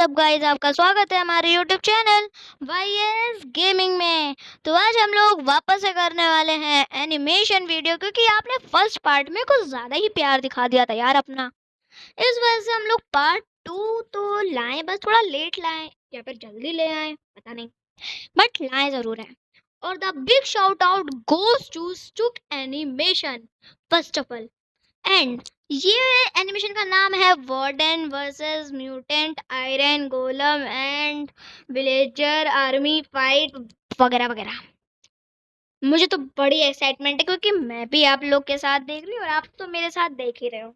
सब गाइस, आपका स्वागत है हमारे YouTube चैनल वाईएस गेमिंग में। तो आज हम लोग वापस से करने वाले हैं एनिमेशन वीडियो, क्योंकि आपने फर्स्ट पार्ट में कुछ ज़्यादा ही प्यार दिखा दिया था यार अपना। इस वजह से हम लोग पार्ट 2 तो लाएं, बस थोड़ा लेट लाएं या फिर जल्दी ले आए पता नहीं, बट लाएं ज़रूर है। और the big shout out goes to stuck animation first of all. And ये एनिमेशन का नाम है warden versus mutant iron golem and villager army fight वगैरह वगैरह। मुझे तो बड़ी एक्साइटमेंट है, क्योंकि मैं भी आप लोग के साथ देख रही हूँ और आप तो मेरे साथ देख ही रहे हो।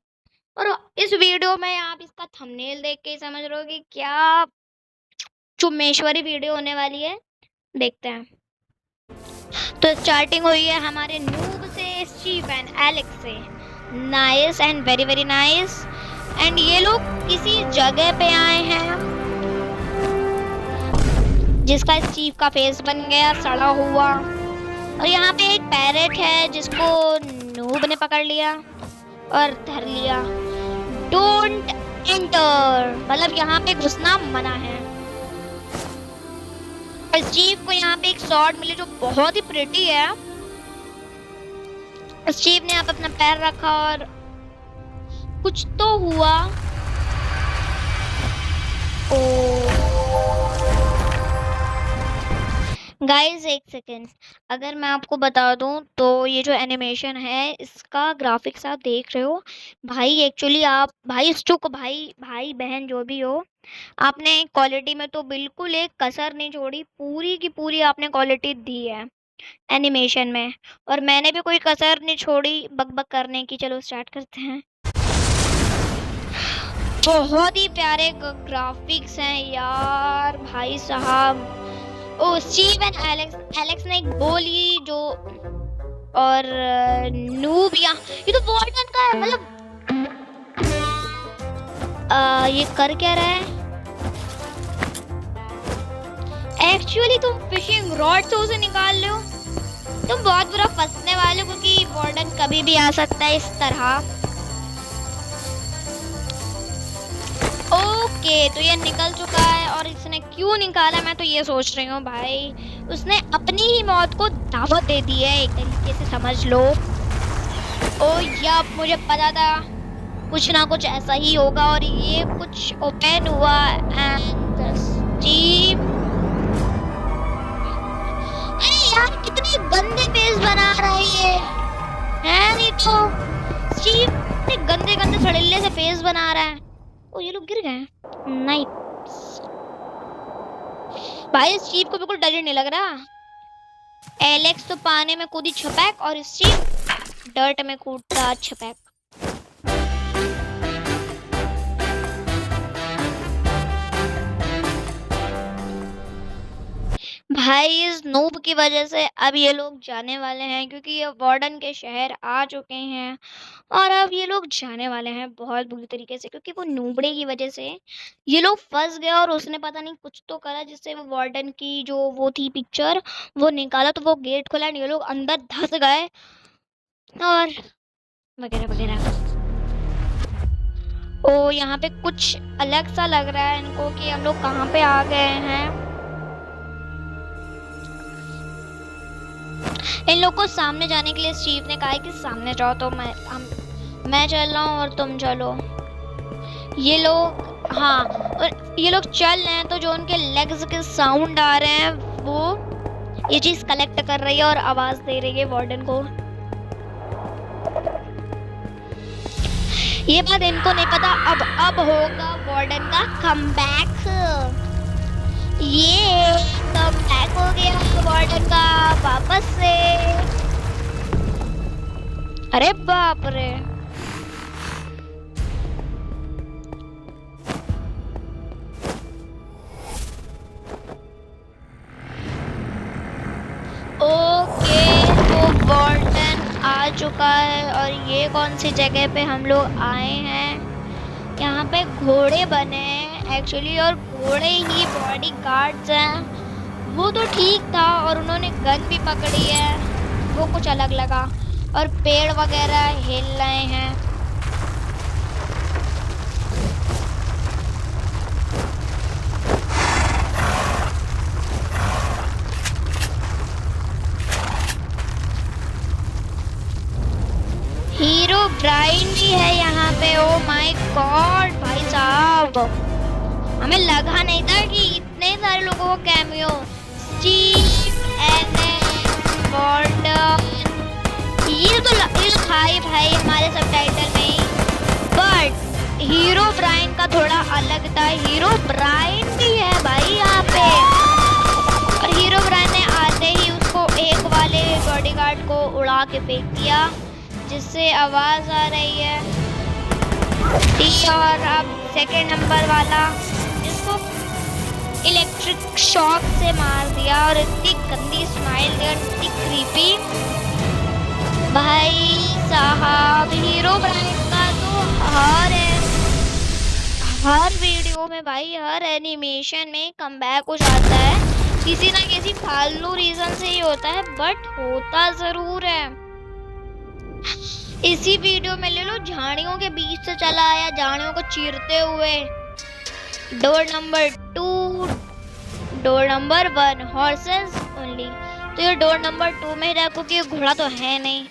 और इस वीडियो में आप इसका थंबनेल देख के ही समझ रहे हो कि क्या चुम्मेश्वरी वीडियो होने वाली है। देखते हैं। तो स्टार्टिंग हुई है हमारे नूब से, स्टीव एंड एलेक्स से। Nice and very very nice. And ये लोग किसी जगह पे आए हैं जिसका स्टीव का फेस बन गया सड़ा हुआ। और यहाँ पे एक पैरेट है जिसको नूब ने पकड़ लिया और धर लिया। डोंट एंटर, मतलब यहाँ पे घुसना मना है। स्टीव को यहाँ पे एक स्वॉर्ड मिली जो बहुत ही प्रिटी है। स्टीव ने यहाँ पे अपना पैर रखा और कुछ तो हुआ। ओ गाइस, एक सेकेंड, अगर मैं आपको बता दूं तो ये जो एनिमेशन है इसका ग्राफिक्स आप देख रहे हो भाई। एक्चुअली आप भाई स्टुक भाई बहन जो भी हो, आपने क्वालिटी में तो बिल्कुल एक कसर नहीं छोड़ी, पूरी की पूरी आपने क्वालिटी दी है एनिमेशन में। और मैंने भी कोई कसर नहीं छोड़ी बक करने की। चलो स्टार्ट करते हैं। बहुत ही प्यारे ग्राफिक्स हैं यार भाई साहब। ओ स्टीव एंड एलेक्स ने एक बोली जो, और नूब ये तो वार्डन का है। मतलब ये कर क्या रहा है एक्चुअली? तुम फिशिंग रॉड से उसे निकाल लो। तुम बहुत बुरा फंसने वाले हो, क्योंकि वार्डन कभी भी आ सकता है इस तरह। ओके, तो ये निकल चुका है। और इसने क्यों निकाला, मैं तो ये सोच रही हूँ भाई, उसने अपनी ही मौत को दावत दे दी है एक तरीके से, समझ लो। ओ या मुझे पता था कुछ ना कुछ ऐसा ही होगा। और ये कुछ ओपन हुआ एंड स्टीव, अरे यार कितनी गंदे फेस बना रहा है ये नहीं तो स्टीव ने गंदे गंदे सड़ेले से फेस बना रहा है। ओ ये लोग गिर गए। नहीं भाई, स्टीव को बिल्कुल डर ही नहीं लग रहा। एलेक्स तो पानी में कूदी छपैक, और स्टीव डर्ट में कूदता छपैक। भाई इस नूब की वजह से अब ये लोग जाने वाले हैं, क्योंकि ये वार्डन के शहर आ चुके हैं। और अब ये लोग जाने वाले हैं बहुत बुरी तरीके से, क्योंकि वो नूबड़े की वजह से ये लोग फंस गए। और उसने पता नहीं कुछ तो करा जिससे वो वार्डन की जो वो थी पिक्चर वो निकाला, तो वो गेट खोला, ये लोग अंदर धस गए और वगैरह वगैरह। ओ यहाँ पे कुछ अलग सा लग रहा है इनको कि हम लोग कहाँ पे आ गए हैं। इन लोग को सामने जाने के लिए स्टीव ने कहा है कि सामने जाओ, तो मैं चल रहा हूँ और तुम चलो। ये लोग, हाँ, और ये लोग चल रहे हैं तो जो उनके लेग्स के साउंड आ रहे हैं वो ये चीज कलेक्ट कर रही है और आवाज दे रही है वार्डन को। ये बात इनको नहीं पता, अब होगा वार्डन का कमबैक। ये कमबैक हो गया वार्डन का वापस से। अरे बाप रे, ओके तो वार्डन आ चुका है। और ये कौन सी जगह पे हम लोग आए हैं? यहाँ पे घोड़े बने हैं एक्चुअली, और घोड़े ही बॉडी गार्ड्स हैं। वो तो ठीक था, और उन्होंने गन भी पकड़ी है, वो कुछ अलग लगा। और पेड़ वगैरह हिल रहे हैं। ब्राइन भी है यहाँ पे। ओ माय गॉड भाई साहब, हमें लगा नहीं था कि इतने सारे लोगों को कैमियो। स्टीव गॉर्डन, ये तो था ही भाई हमारे सबटाइटल में ही, बट हीरो ब्राइन का थोड़ा अलग था। हीरो ब्राइन भी है भाई यहाँ पे, और हीरो ब्राइन ने आते ही उसको एक वाले बॉडीगार्ड को उड़ा के फेंक दिया, जिससे आवाज आ रही है। और अब सेकंड नंबर वाला, जिसको इलेक्ट्रिक शॉक से मार दिया, और इतनी गंदी स्माइल दी, इतनी क्रीपी भाई साहब। हीरो ब्राइन का तो हर वीडियो में भाई, हर एनिमेशन में कमबैक हो जाता है, किसी ना किसी फालतू रीजन से ही होता है, बट होता जरूर है। इसी वीडियो में ले लो, झाड़ियों के बीच से चला आया, झाड़ियों को चीरते हुए। Door number 2, door number 1 horses only. तो ये डोर नंबर 2 में ही रखो कि घोड़ा तो है नहीं,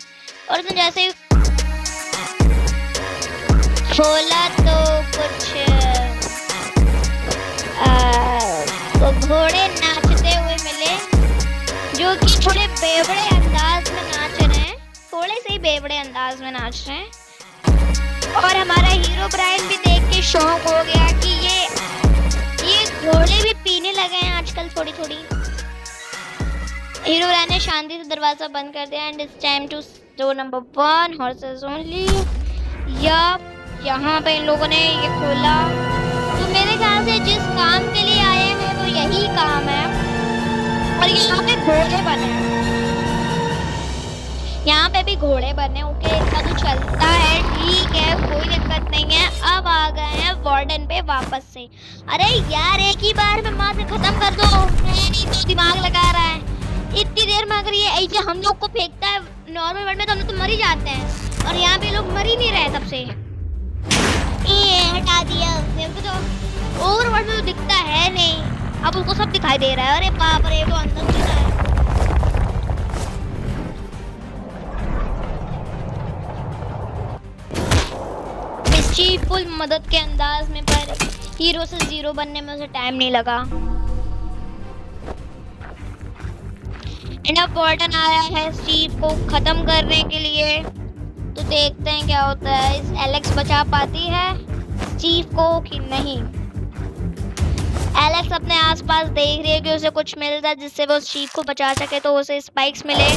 और उसने जैसे ही खोला तो कुछ तो घोड़े नाचते हुए मिले, जो कि थोड़े बेवड़े अंदाज में नाच रहे हैं, थोड़े से ही बेवड़े अंदाज में नाच रहे हैं। और हमारा हीरो ब्राइन भी देख के शौक हो गया कि ये घोड़े भी पीने लगे हैं आजकल थोड़ी थोड़ी। हीरो ब्राइन ने शांति से दरवाजा बंद कर दिया। And it's time to door number 1 horses only. यहाँ पे इन लोगों ने ये खोला, तो मेरे ख्याल से जिस काम के लिए आए हैं वो यही काम है। और यहाँ पे घोड़े बने हैं, यहाँ पे भी घोड़े बने। ओके, इतना तो चलता है, ठीक है, कोई दिक्कत नहीं है। अब आ गए हैं वार्डन पे वापस से। अरे यार, एक ही बार में मार के खत्म कर दो, नहीं तो दिमाग लगा रहा है। इतनी देर में अगर ये ऐसे हम लोग को फेंकता है नॉर्मल वर्ल्ड में, तो हम लोग तो मर ही जाते हैं, और यहाँ पे लोग मर ही नहीं रहे तब से। ये हटा दिया मेरे को, तो ओवर वर्ल्ड में तो दिखता है नहीं, अब उसको सब दिखाई दे रहा है। अरे बाप रे, तो अंदर चला है। फुल मदद के अंदाज में, पर हीरो से जीरो बनने में उसे टाइम नहीं लगा। अब वार्डन आया है स्टीव को खत्म करने के लिए, तो देखते हैं क्या होता है। इस एलेक्स बचा पाती है स्टीव को कि नहीं। एलेक्स अपने आसपास देख रही है कि उसे कुछ मिल जाए जिससे वो स्टीव को बचा सके, तो उसे स्पाइक्स मिले।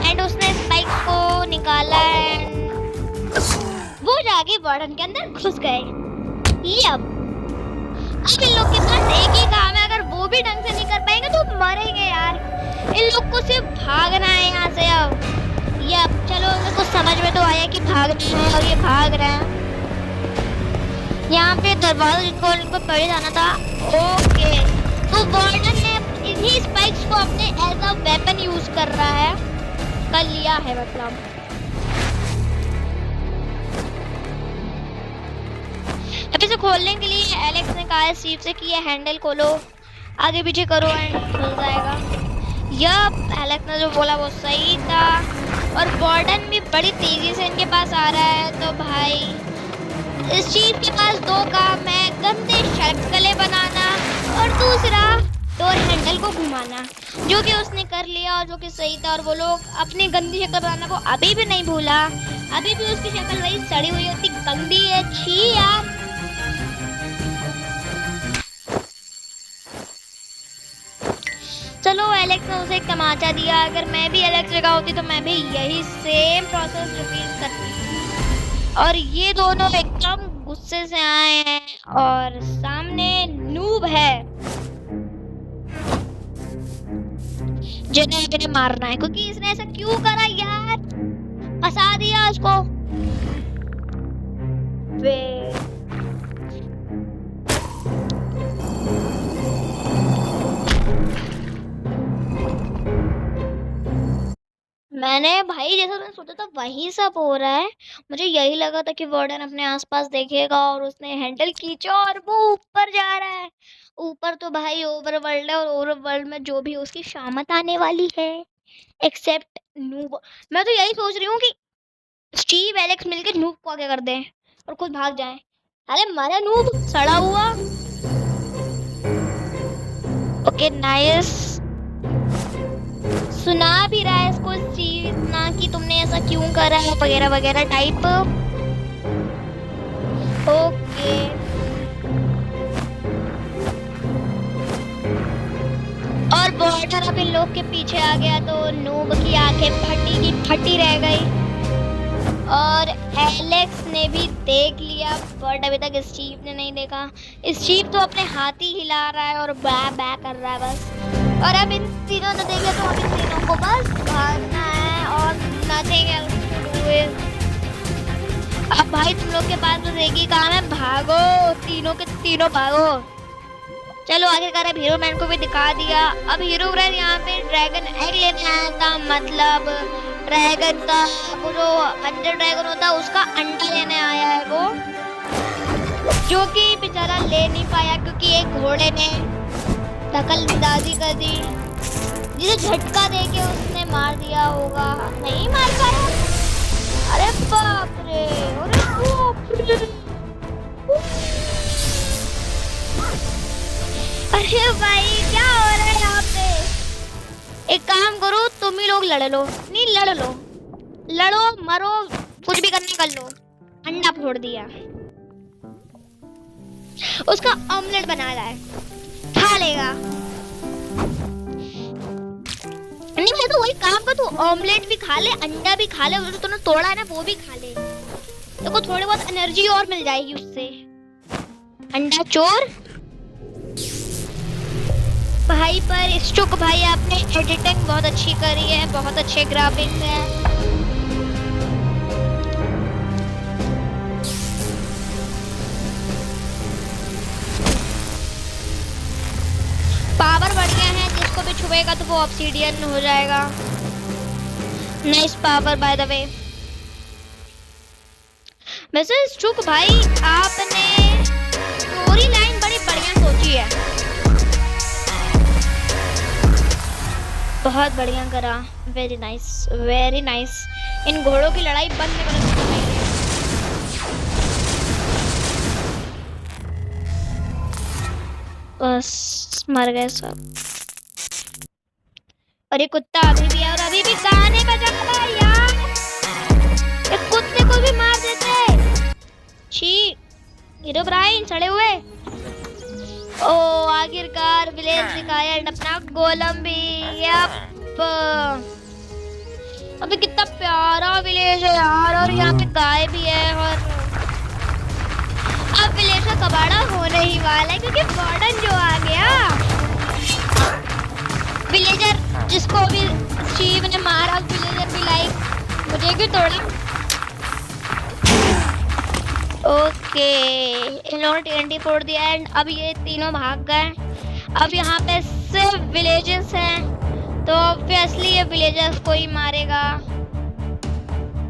एंड उसने स्पाइक्स को निकाला एंड वो जाके वार्डन के अंदर घुस गए। अब इन लोग के पास एक ही काम है, अगर वो भी ढंग से नहीं कर पाएंगे तो मरेंगे यार। इन लोग को सिर्फ भागना है यहाँ से। अब चलो, मेरे को समझ में तो आया कि भागना है, और ये भाग रहे हैं। यहाँ पे दरवाजा जिनको इनको पड़े जाना था। ओके, तो वार्डन ने इन्हीं स्पाइक्स को अपने एज अ वेपन यूज कर रहा है, कर लिया है मतलब। अब इसे खोलने के लिए एलेक्स ने कहा है स्टीव से कि ये हैंडल खोलो, आगे पीछे करो एंड खुल जाएगा। एलेक्स ने जो बोला वो सही था। और वार्डन भी बड़ी तेजी से इनके पास आ रहा है। तो भाई स्टीव के पास 2 काम है, गंदे शक्लें बनाना और दूसरा डोर हैंडल को घुमाना, जो कि उसने कर लिया और जो कि सही था। और वो लोग अपनी गंदी शक्ल बनाना को अभी भी नहीं भूला, अभी भी उसकी शक्ल वही सड़ी हुई होती गंदी है। छी यार। चलो, एलेक्स ने उसे एक तमाचा दिया। अगर मैं भी एलेक्स जगह होती तो मैं भी यही सेम प्रोसेस रिपीट करती। और ये दोनों एकदम गुस्से से आए हैं, और सामने नूब है जिन्हें मारना है, क्योंकि इसने ऐसा क्यों करा यार, फंसा दिया उसको। मैंने भाई जैसा मैंने सोचा था वही सब हो रहा है। मुझे यही लगा था कि वार्डन अपने आसपास देखेगा और उसने हैंडल खींचा और वो ऊपर जा रहा है। ऊपर तो भाई ओवरवर्ल्ड है, और ओवरवर्ल्ड में जो भी उसकी शामत आने वाली है, एक्सेप्ट नूब। मैं तो यही सोच रही हूँ कि स्टीव एलेक्स मिलके नूब को आगे कर दें और खुद भाग जाएं। अरे मरे नूब, सड़ा हुआ। Okay nice. सुना भी रहा है इसको स्टीव ना कि तुमने ऐसा क्यों करा है वगैरह वगैरह टाइप। ओके और बॉर्डर अब इन लोग के पीछे आ गया तो नूब की आंखें फटी की फटी रह गई और एलेक्स ने भी देख लिया बट अभी तक स्टीव ने नहीं देखा। स्टीव तो अपने हाथ ही हिला रहा है और बा बा कर रहा है बस। और अब इन तीनों ने देखे तो अब इन तीनों को बस भागना है और nothing else to do is. अब भाई तुम लोग के पास बस एक ही काम है, भागो, तीनों के तीनों भागो। चलो आखिरकार अब हीरो मैन को भी दिखा दिया। अब हीरो मैन यहाँ पे ड्रैगन एग लेने आया था, मतलब ड्रैगन का वो जो अंडर ड्रैगन होता है उसका अंडा लेने आया है वो, जो कि बेचारा ले नहीं पाया क्योंकि एक घोड़े ने दखलंदाजी कर दी, जिसे झटका देके उसने मार दिया होगा। नहीं मार पाया। अरे बाप रे, अरे बाप रे। अरे भाई क्या हो रहा है यहाँ पे? एक काम करो, तुम ही लोग लड़ लो। नहीं लड़ लो, लड़ो मरो कुछ भी करने कर लो। अंडा फोड़ दिया, उसका ऑमलेट बना रहा है, खा लेगा। नहीं मैं तो वही काम कर, तू ऑमलेट भी खा ले, अंडा भी खा ले, जो तूने तोड़ा है ना वो भी खा ले, तो को थोड़ी बहुत एनर्जी और मिल जाएगी उससे। अंडा चोर भाई। पर स्टुक भाई आपने एडिटिंग बहुत अच्छी करी है, बहुत अच्छे ग्राफिक्स हैं। पावर बढ़िया है, जिसको भी छुएगा तो वो ऑब्सीडियन हो जाएगा। Nice power by the way. वैसे स्टुक भाई आपने स्टोरी लाइन बड़ी बढ़िया सोची है, बहुत बढ़िया करा। Very nice very nice. इन घोड़ों की लड़ाई बंद नहीं करनी चाहिए। बस मर गए सब। और ये कुत्ता अभी भी है और अभी भी गाने बजा रहा है यार। एक कुत्ते को भी मार देते। छी हीरो ब्राइन सड़े हुए। ओ आखिरकार विलेज दिखाया अपना गोलम भी। यप अबे कितना प्यारा विलेज है यार, और यहाँ पे गाय भी है। और अब विलेज का कबाड़ा होने ही वाला है क्योंकि वार्डन जो आ गया, विलेजर जिसको भी स्टीव ने मारा, विलेजर भी लाइक मुझे क्यों तोड़ा। ओके इन लोगों ने टीएनटी फोड़ दिया एंड अब ये तीनों भाग गए। अब यहाँ पे सिर्फ विलेजेस हैं तो ऑब्वियसली ये विलेजर्स को ही मारेगा।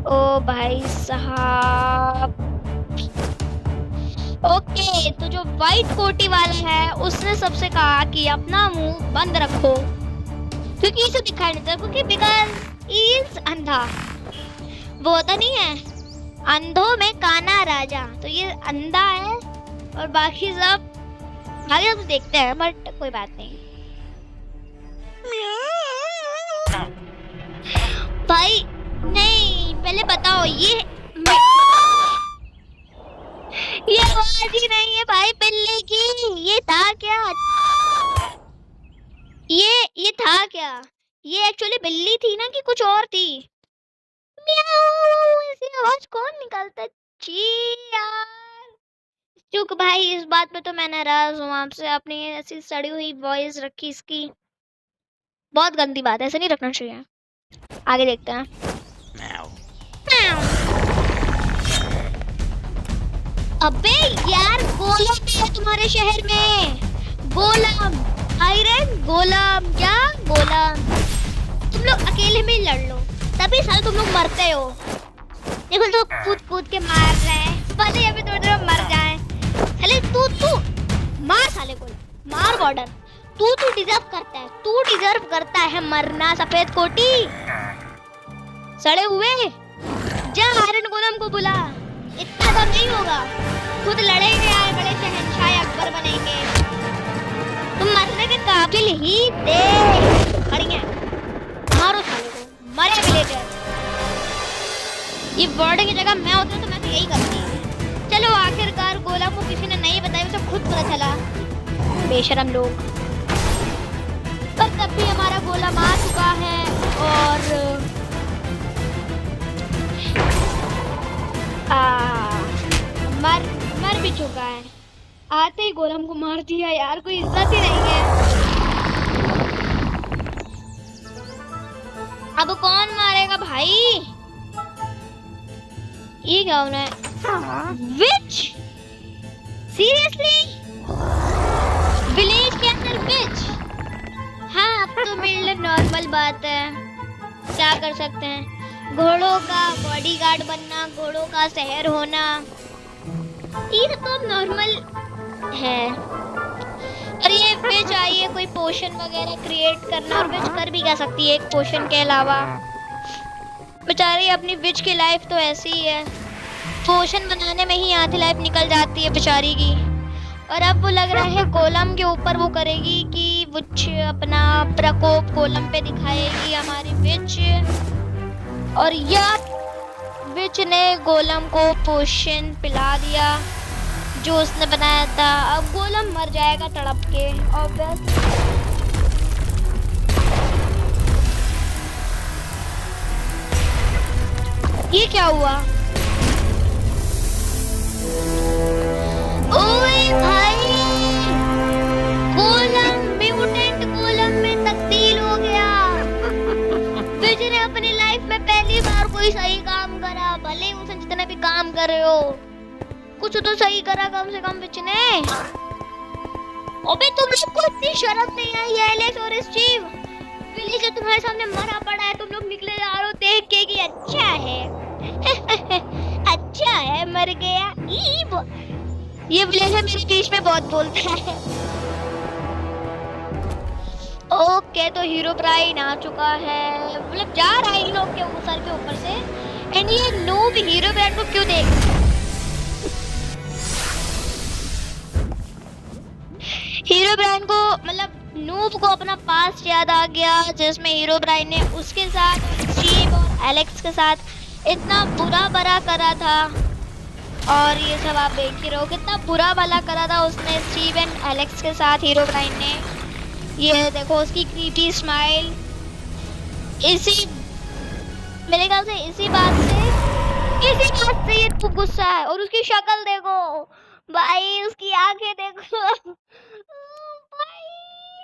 ओ भाई साहब। ओके तो जो वाइट कोटी वाला है उसने सबसे कहा कि अपना मुंह बंद रखो क्योंकि इसे दिखाई नहीं देता, क्योंकि बिकॉज इज अंधा। वो होता नहीं है अंधों में काना राजा, तो ये अंधा है और बाकी सब देखते हैं बट कोई बात नहीं। भाई नहीं पहले बताओ ये आवाज ही नहीं है भाई बिल्ली की। ये था क्या? ये था क्या? ये एक्चुअली बिल्ली थी ना कि कुछ और थी? ऐसी आवाज कौन निकालता है? छी यार चुक भाई, इस बात पे तो मैं नाराज हूँ आपसे। आपने ऐसी सड़ी हुई वॉइस रखी इसकी, बहुत गंदी बात है, ऐसे नहीं रखना चाहिए। आगे देखते हैं। अबे यार गोलम है तुम्हारे शहर में। गोलम आयरन गोलम, क्या गोलम? तुम लोग अकेले में लड़ लो तभी साले तुम लोग मरते हो। देखो तो कूद कूद के मार रहे हैं, भले अभी थोड़ी देर मर जाए। साले तू मार, साले को मार बॉर्डर। तू डिजर्व करता है मरना, सफेद कोटी सड़े हुए। जा आयरन गोलम को बुला। इतना तो नहीं होगा, खुद लड़ेंगे यार, बड़े शहंशाह अकबर बनेंगे। तुम मरने के काबिल ही थे। बढ़िया, मारो साले को, मरे विलेजर। ये वर्ड की जगह मैं होती तो मैं तो यही करती। चलो आखिरकार गोलम को किसी ने नहीं बताया, उसे खुद पता चला। बेशरम लोग। पर तब भी हमारा गोलम आ चुका है और मर भी चुका है। आते ही गोलम को मार दिया यार, कोई इज्जत ही नहीं है। अब कौन मारेगा भाई? ये क्या होना है? विच? सीरियसली? विलेज के अंदर विच? हाँ, अब तो बिल्ड नॉर्मल बात है, क्या कर सकते हैं। घोड़ों का बॉडीगार्ड बनना, घोड़ों का शहर होना, ये तो नॉर्मल है। और ये विच आई है कोई पोशन वगैरह क्रिएट करना, और विच कर भी क्या सकती है एक पोशन के अलावा। बेचारी अपनी विच की लाइफ तो ऐसी ही है, पोशन बनाने में ही आधी लाइफ निकल जाती है बेचारी की। और अब वो लग रहा है गोलम के ऊपर वो करेगी कि विच अपना प्रकोप गोलम पे दिखाएगी हमारी विच। और यह विच ने गोलम को पोशन पिला दिया जो उसने बनाया था। अब गोलम मर जाएगा तड़प के, ऑब्वियस। ये क्या हुआ? ओए भाई, गोलम म्यूटेंट गोलम में तब्दील हो गया। विच ने अपनी लाइफ में पहली बार कोई सही काम करा, भले उसने जितने भी काम कर रहे हो, कुछ तो सही करा कम से कम विच ने। अबे तुम लोग को इतनी शर्म नहीं आई एलेक्स और स्टीव? विलेजर तुम्हारे सामने मरा पड़ा है, तुम लोग निकले जा रहे हो देख के कि अच्छा है। अच्छा है, मर गया। ये विलेजर मेरे बीच में बहुत बोलता है। ओके, तो हीरो ब्राइन आ चुका है, मतलब जा रहा है इन लोग के सर के ऊपर से। एंड ये नूब हीरो ब्राइन को क्यों देख? हीरो ब्राइन को, मतलब नूब को अपना पास्ट याद आ गया, जिसमें हीरो ब्राइन ने उसके साथ, स्टीव और एलेक्स के साथ इतना बुरा भला करा था। और ये सब आप देख ही रहो, कितना बुरा भला करा था उसने स्टीव एंड एलेक्स के साथ हीरो ब्राइन ने। ये देखो उसकी क्रीपी स्माइल, इसी मेरे ख्याल से इसी बात से ये खूब गुस्सा है। और उसकी शक्ल देखो भाई, उसकी आंखें देखो भाई,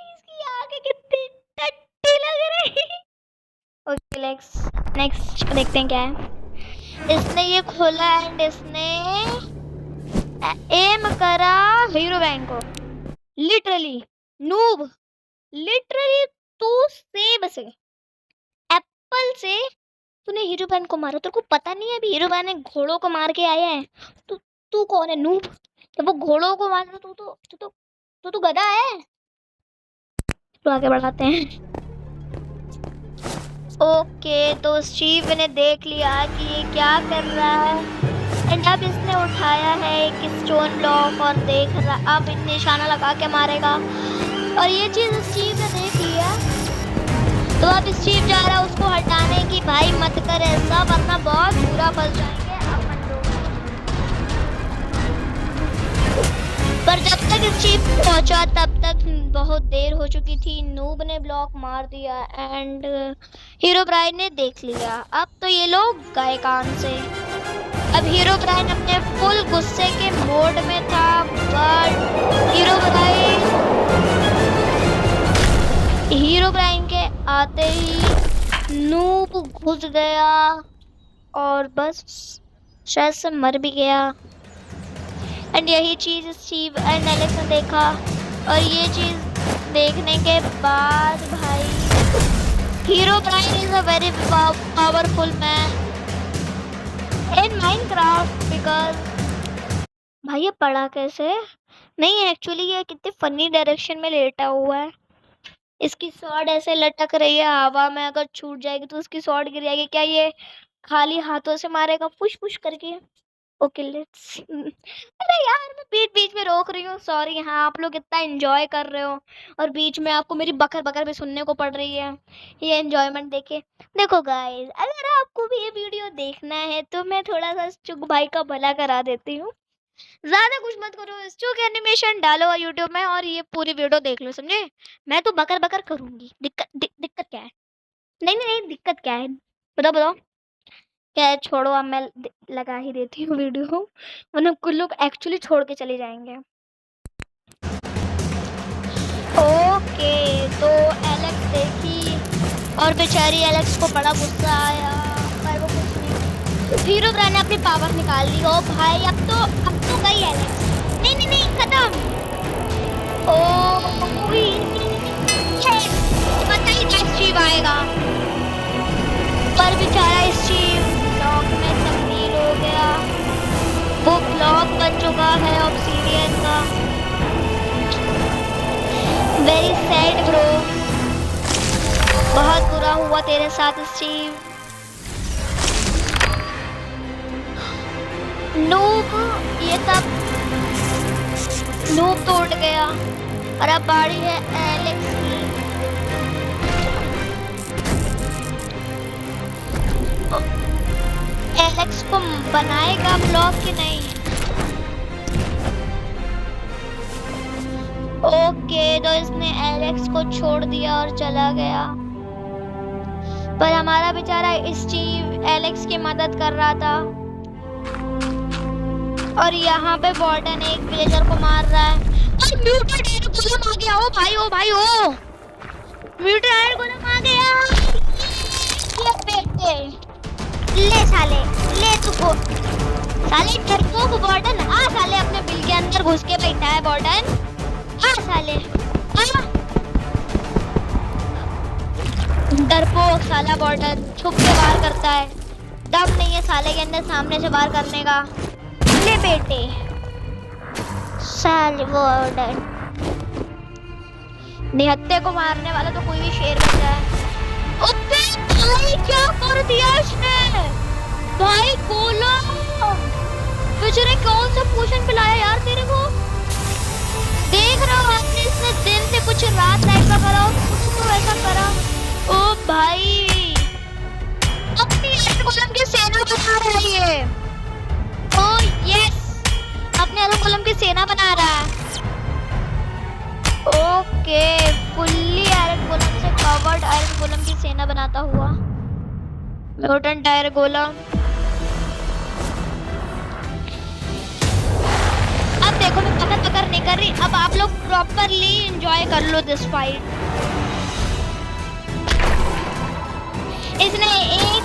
इसकी आंखें कितनी टट्टी लग रही। ओके, नेक्स्ट देखते हैं क्या है। इसने ये खोला एंड इसने एम करा हीरो ब्राइन को। लिटरली नूब, लिटरली तू सेब से, एप्पल से तूने हीरो ब्राइन को मारा। तेरे को पता नहीं है अभी हीरो ब्राइन ने घोड़ों को मार के आया है। तू कौन है नूब? जब वो घोड़ों को मार रहा, तू गधा है। तो आगे बढ़ाते हैं। ओके, तो स्टीव ने देख लिया कि ये क्या कर रहा है एंड अब इसने उठाया है एक स्टोन ब्लॉक और देख रहा, अब निशाना लगा के मारेगा। और ये चीज स्टीव ने देख लिया, तो अब स्टीव जा रहा है उसको हटाने की। भाई मत कर ऐसा, वरना बहुत बुरा फंस जाएंगे अपन लोग। पर जब तक स्टीव पहुंचा तब तक बहुत देर हो चुकी थी। नूब ने ब्लॉक मार दिया एंड हीरो ब्राइन ने देख लिया। अब तो ये लोग गए काम से। अब हीरो ब्राइन अपने फुल गुस्से के मोड में था, बट हीरो ब्राइन के आते ही नूब घुस गया और बस शायद से मर भी गया। एंड यही चीज स्टीव एंड एलेक्स ने देखा। और ये चीज देखने के बाद भाई, Herobrine is a very powerful man in Minecraft. Because भाई ये पड़ा कैसे? नहीं, एक्चुअली ये कितने फनी डायरेक्शन में लेटा हुआ है। इसकी स्वॉर्ड ऐसे लटक रही है हवा में, अगर छूट जाएगी तो उसकी स्वॉर्ड गिर जाएगी। क्या ये खाली हाथों से मारेगा पुश पुश करके। ओके लेट्स अरे यार मैं बीच बीच में रोक रही हूँ, सॉरी। हाँ आप लोग इतना एंजॉय कर रहे हो और बीच में आपको मेरी बकर बकर भी सुनने को पड़ रही है। ये एंजॉयमेंट देखे। देखो गाइस, अगर आपको भी ये वीडियो देखना है तो मैं थोड़ा सा चुग भाई का भला करा देती हूँ। ज्यादा कुछ मत करो, चुग एनिमेशन डालो यूट्यूब में और ये पूरी वीडियो देख लो, समझे। मैं तो बकर बकर करूंगी। दिक्कत क्या है? नहीं नहीं नहीं, दिक्कत क्या है? बताओ बताओ क्या है? छोड़ो, अब मैं लगा ही देती हूँ वीडियो, वरना कुछ लोग एक्चुअली छोड़ के चले जाएंगे। ओके तो एलेक्स देखी और बेचारी एलेक्स को बड़ा गुस्सा आया, पर वो कुछ नहीं। हीरो ब्रांड ने अपनी पावर निकाल ली। ओ भाई अब तो गई एलेक्स। नहीं नहीं नहीं, खत्म। ओ पता ही था स्टीव आएगा, पर बेचारा स्टीव ब्लॉक में तब्दील हो गया। वो ब्लॉक बन चुका है ऑब्सीडियन का। वेरी सैड ब्रो, बहुत बुरा हुआ तेरे साथ स्टीव। नूब, ये तब नूब तो उठ गया और अब बारी है एलेक्स की। एलेक्स को बनाएगा ब्लॉक कि नहीं? ओके तो इसने एलेक्स को छोड़ दिया और चला गया, पर हमारा बेचारा स्टीव एलेक्स की मदद कर रहा था। और यहाँ पे वार्डन एक विलेजर को मार रहा है और म्यूटेंट एयर गोलम आ गया। ओ भाई ओ भाई ओ, म्यूटेंट एयर गोलम आ गया। ये बेटे ले साले, ले तुको साले डरपोक वार्डन। आ साले अपने बिल के अंदर घुस के बैठा है वार्डन। आ साले डरपोक साला वार्डन छुप के वार करता है। दम नहीं है साले के अंदर सामने से वार करने का। ले बेटे साले वार्डन, निहत्ते को मारने वाला तो कोई भी शेर बन जाए। अबे भाई क्या कर दिया इसने भाई, गोला बेचारे कौन सा पोषण पिलाया यार तेरे को। देख रहा हूँ आपने इसने दिन से कुछ रात नाइट का करा, कुछ तो ऐसा करा। ओ भाई अपनी एयर गोलम की सेना बना रहा है ये। ओ यस, अपने एयर गोलम की सेना बना रहा है। ओके फुल्ली आयरन गोलम से कवर्ड आयरन गोलम की सेना बनाता हुआ म्यूटेंट आयरन गोलम। अब देखो मैं पकड़ नहीं कर रही, अब आप लोग प्रॉपरली एंजॉय कर लो दिस फाइट। इसने एक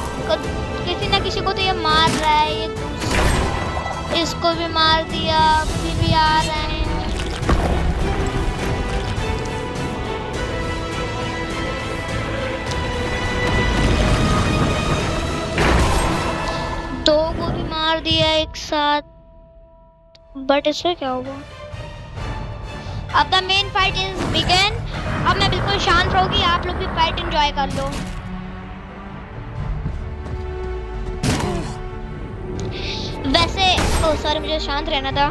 किसी ना किसी को तो ये मार रहा है, ये इसको भी मार दिया, अभी भी आ रहे हैं। दो को भी मार दिया एक साथ, बट इससे क्या हुआ? अब the main fight is begin. अब मैं बिल्कुल शांत रहूंगी, आप लोग भी फाइट एंजॉय कर लो। वैसे ओ सॉरी, मुझे शांत रहना था।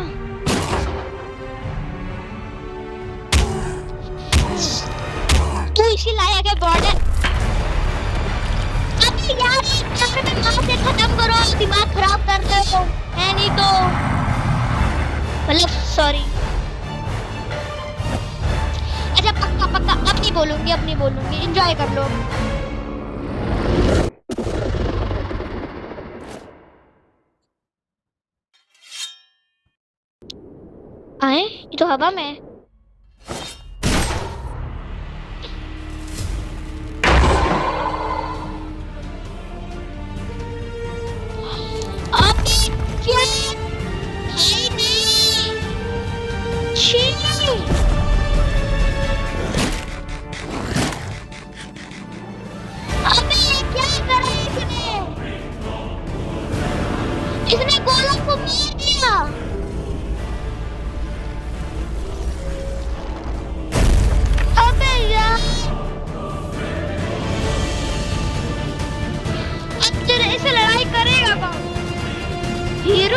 तू इसी लायक है बॉर्डर। अबे यार एक में मार से खत्म करो, दिमाग खराब कर रहे हो है नहीं तो मतलब सॉरी। अच्छा पक्का पक्का अब नहीं बोलूंगी, एंजॉय कर लो। आए ये तो हवा में। इसने गोलम को मार दिया।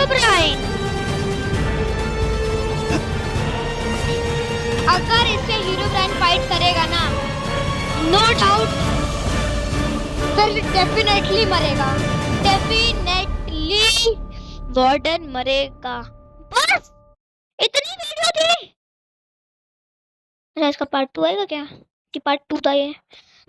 हीरोब्राइन, अगर इससे हीरोब्राइन फाइट करेगा ना, नो डाउट फिर डेफिनेटली मरेगा, डेफिनेटली वार्डन मरेगा। बस इतनी वीडियो थी। इसका पार्ट 2 आएगा क्या कि पार्ट 2 था ये?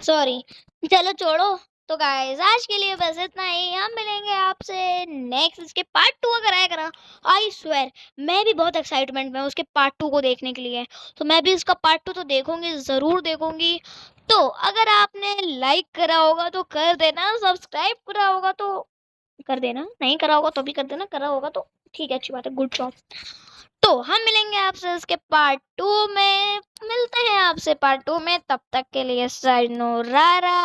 सॉरी, चलो छोड़ो। तो गाइस आज के लिए बस इतना ही। हम मिलेंगे आपसे नेक्स्ट इसके पार्ट 2 अगर आएगा। आई स्वेयर मैं भी बहुत एक्साइटमेंट में उसके पार्ट 2 को देखने के लिए। तो मैं भी इसका पार्ट 2 तो देखूंगी, ज़रूर देखूंगी। तो अगर आपने लाइक करा होगा तो कर देना, सब्सक्राइब करा होगा तो कर देना, नहीं करा होगा तो भी कर देना, करा होगा तो ठीक है, अच्छी बात है, गुड जॉब। तो हम मिलेंगे आपसे इसके पार्ट 2 में, मिलते हैं आपसे पार्ट 2 में, तब तक के लिए साइनोरारा।